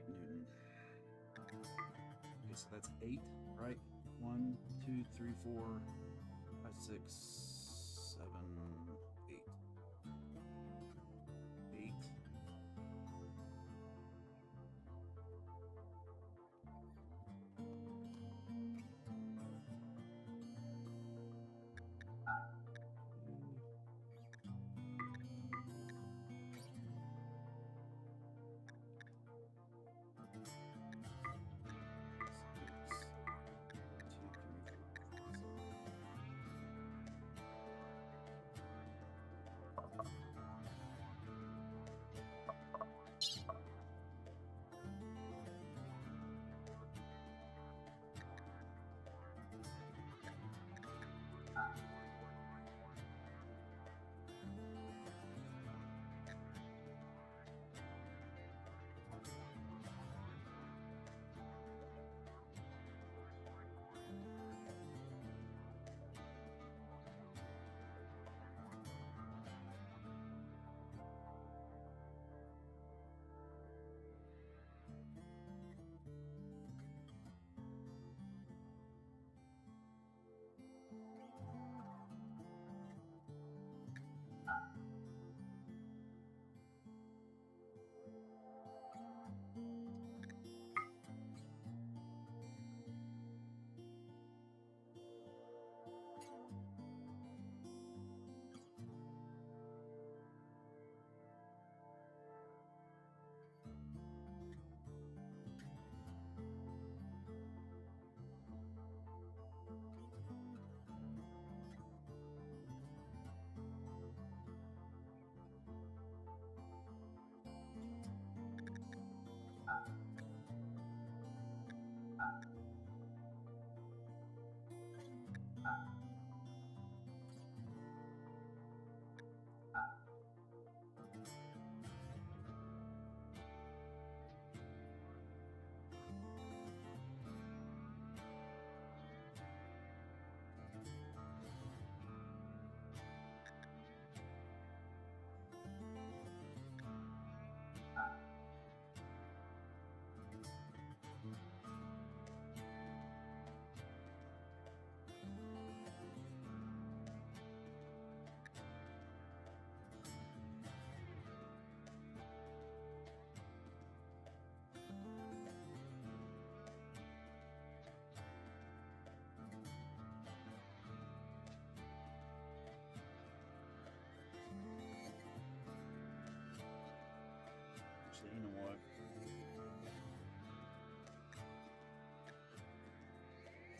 Newton. Okay, so that's 8, right? 1, 2, 3, 4, 5, 6, 7, 8. 8.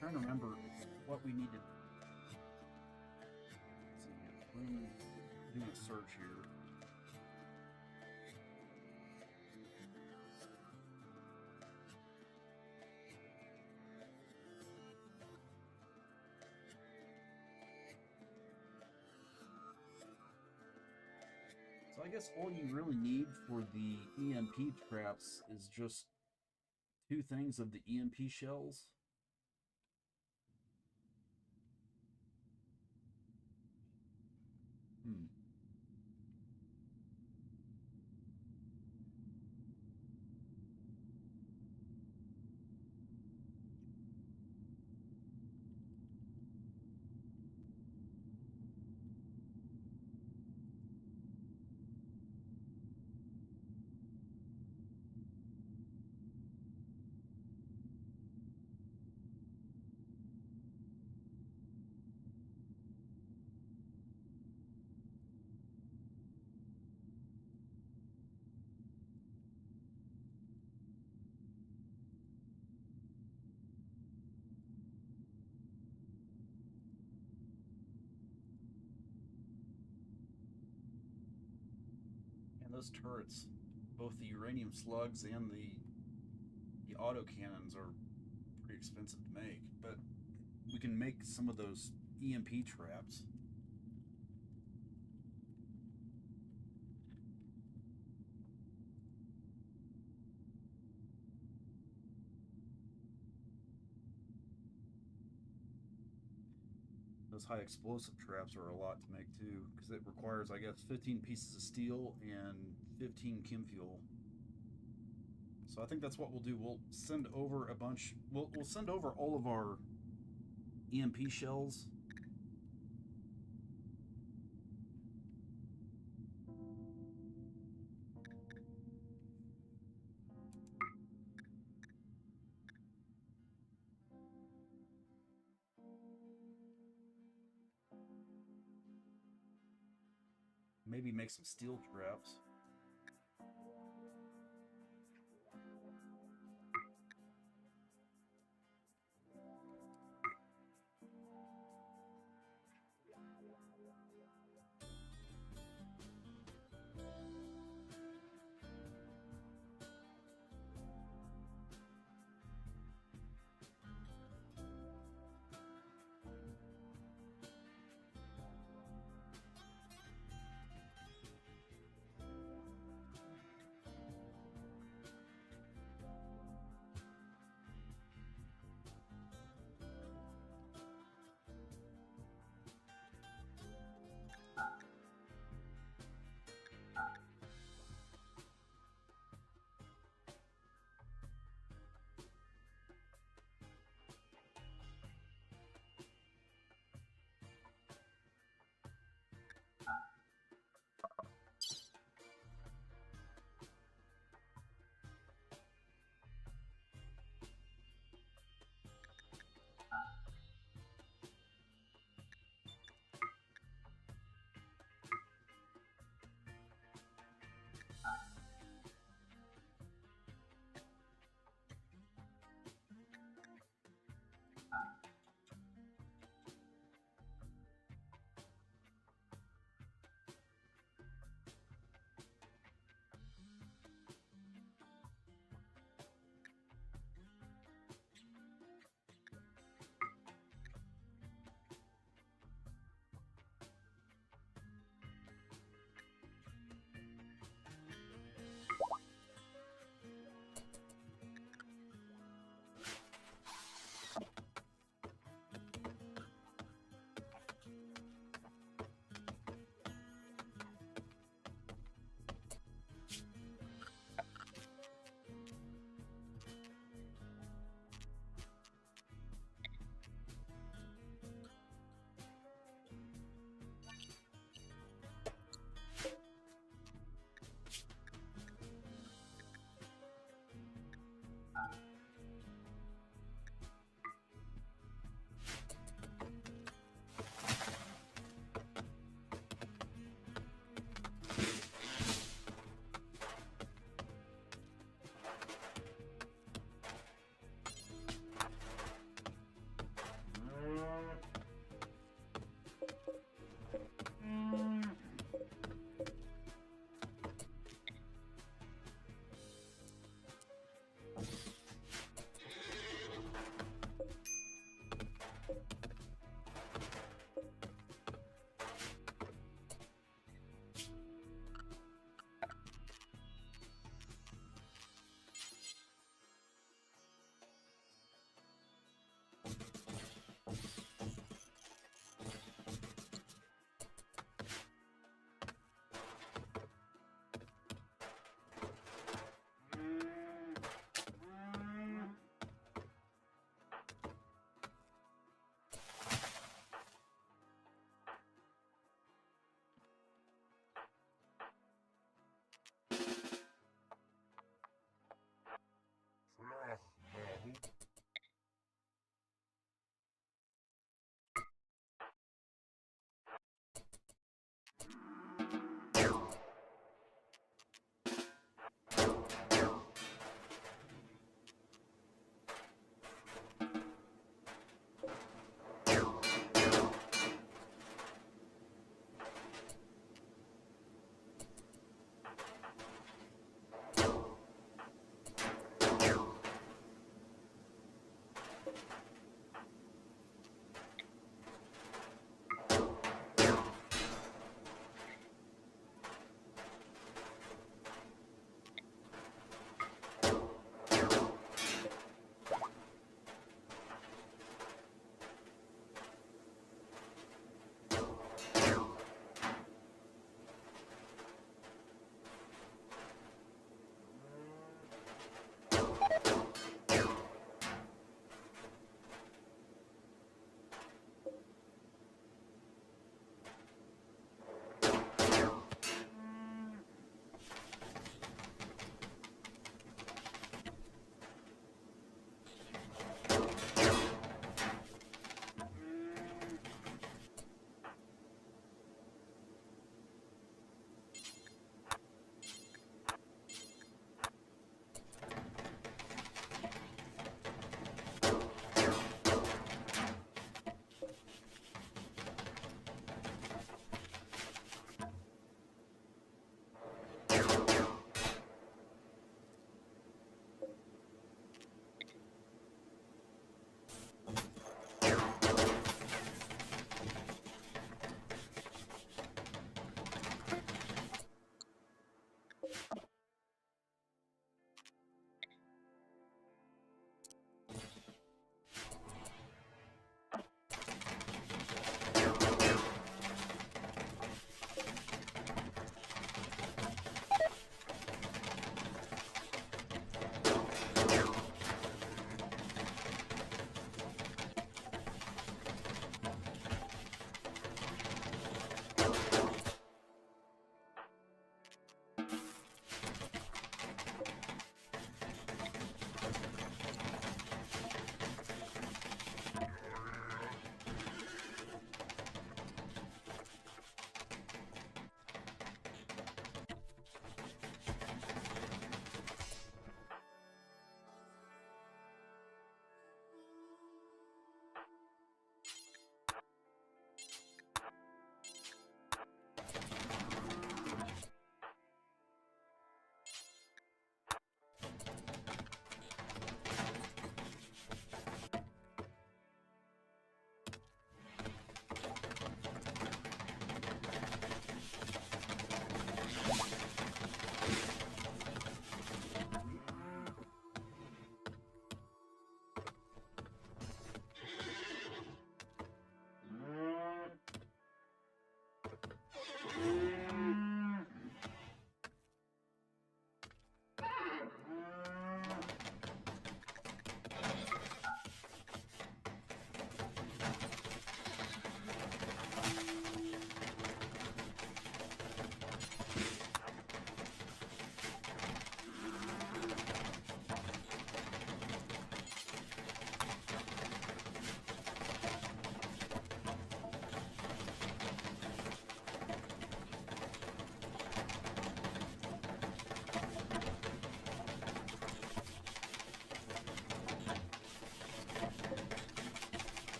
trying to remember what we needed. Let's see, I'm doing a search here. So I guess all you really need for the EMP traps is just 2 things of the EMP shells. And those turrets, both the uranium slugs and the autocannons, are pretty expensive to make, but we can make some of those EMP traps. Those high explosive traps are a lot to make too, because it requires, I guess, 15 pieces of steel and 15 chem fuel. So I think that's what we'll do. We'll send over a bunch. We'll send over all of our EMP shells. Maybe make some steel traps.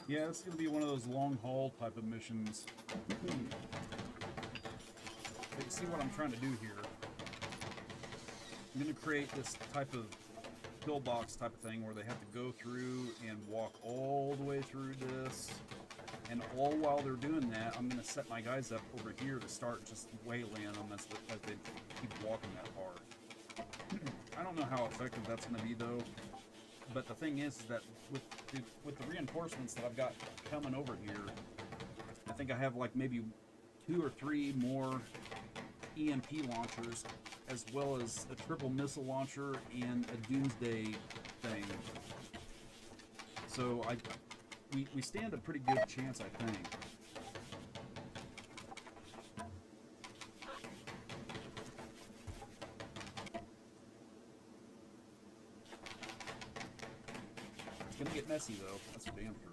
Yeah, it's going to be one of those long haul type of missions. But you see what I'm trying to do here? I'm going to create this type of pillbox type of thing where they have to go through and walk all the way through this. And all while they're doing that, I'm going to set my guys up over here to start just waylaying them as they keep walking that far. I don't know how effective that's going to be, though. But the thing is that with the reinforcements that I've got coming over here, I think I have like maybe 2 or 3 more EMP launchers, as well as a triple missile launcher and a doomsday thing. So we stand a pretty good chance, I think. It's gonna get messy though, that's for damn sure.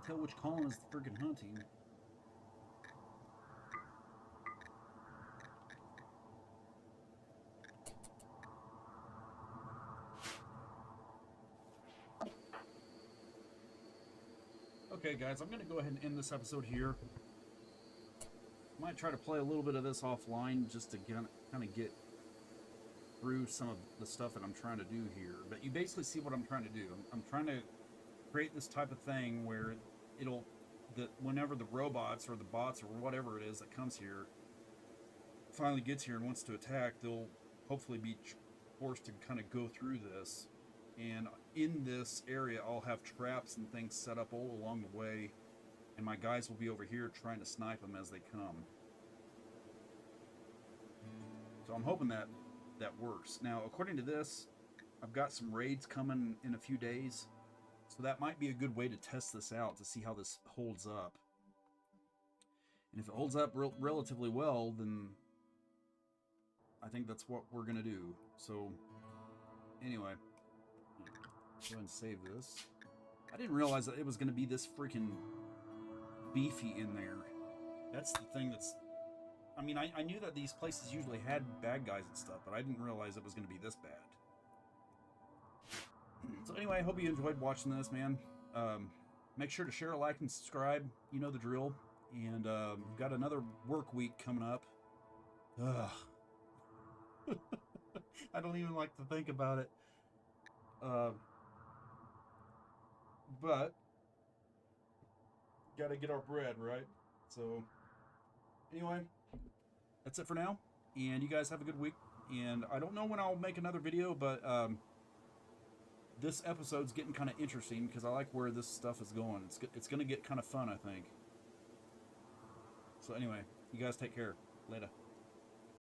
can't tell which column is friggin' hunting. Okay, guys, I'm going to go ahead and end this episode here. Might try to play a little bit of this offline just to kind of get through some of the stuff that I'm trying to do here. But you basically see what I'm trying to do. I'm trying to create this type of thing where whenever the robots or the bots or whatever it is that comes here finally gets here and wants to attack, they'll hopefully be forced to kind of go through this. And in this area, I'll have traps and things set up all along the way, and my guys will be over here trying to snipe them as they come. So I'm hoping that works. Now, according to this, I've got some raids coming in a few days, so that might be a good way to test this out to see how this holds up. And if it holds up relatively well, then I think that's what we're going to do. So, anyway, go ahead and save this. I didn't realize that it was going to be this freaking beefy in there. That's the thing that's... I mean, I knew that these places usually had bad guys and stuff, but I didn't realize it was going to be this bad. So anyway, I hope you enjoyed watching this, man. Make sure to share, like, and subscribe. You know the drill. And we've got another work week coming up. Ugh. I don't even like to think about it. But gotta get our bread, right? So anyway, that's it for now. And you guys have a good week. And I don't know when I'll make another video, but this episode's getting kind of interesting because I like where this stuff is going. It's going to get kind of fun, I think. So anyway, you guys take care. Later.